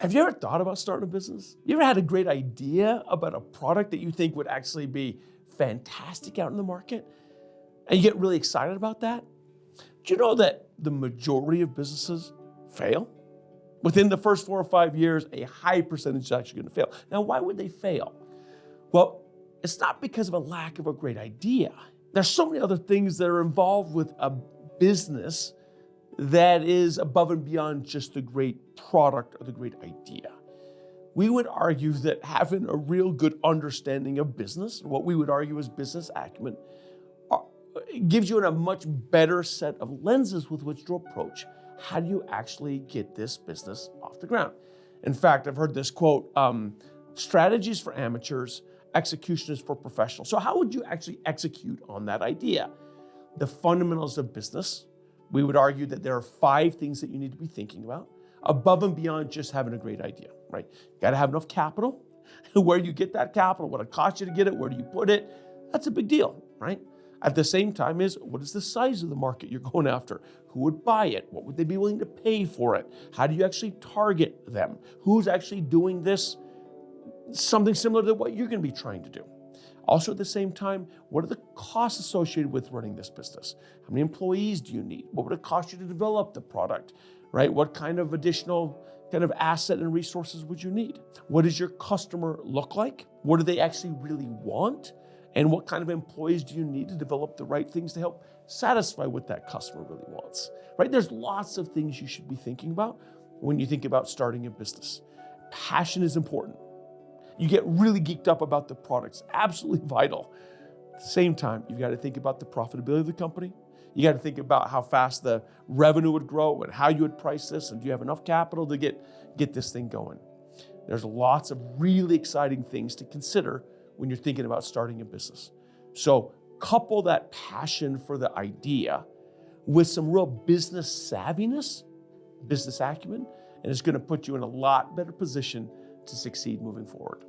Have you ever thought about starting a business? You ever had a great idea about a product that you think would actually be fantastic out in the market? And you get really excited about that? Do you know that the majority of businesses fail? Within the first 4 or 5 years, a high percentage is actually going to fail. Now, why would they fail? Well, it's not because of a lack of a great idea. There's so many other things that are involved with a business that is above and beyond just the great product or the great idea. We would argue that having a real good understanding of business, what we would argue is business acumen, gives you a much better set of lenses with which to approach how do you actually get this business off the ground. In fact, I've heard this quote, strategies for amateurs, execution is for professionals. So how would you actually execute on that idea? The fundamentals of business, we would argue that there are 5 things that you need to be thinking about above and beyond just having a great idea, right? You got to have enough capital. Where do you get that capital? What it costs you to get it? Where do you put it? That's a big deal, right? At the same time is, what is the size of the market you're going after? Who would buy it? What would they be willing to pay for it? How do you actually target them? Who's actually doing this? Something similar to what you're going to be trying to do. Also at the same time, what are the costs associated with running this business? How many employees do you need? What would it cost you to develop the product, right? What kind of additional kind of asset and resources would you need? What does your customer look like? What do they actually really want? And what kind of employees do you need to develop the right things to help satisfy what that customer really wants, right? There's lots of things you should be thinking about when you think about starting a business. Passion is important. You get really geeked up about the products, absolutely vital. At the same time, you've got to think about the profitability of the company. You got to think about how fast the revenue would grow and how you would price this, and do you have enough capital to get this thing going? There's lots of really exciting things to consider when you're thinking about starting a business. So couple that passion for the idea with some real business savviness, business acumen, and it's going to put you in a lot better position to succeed moving forward.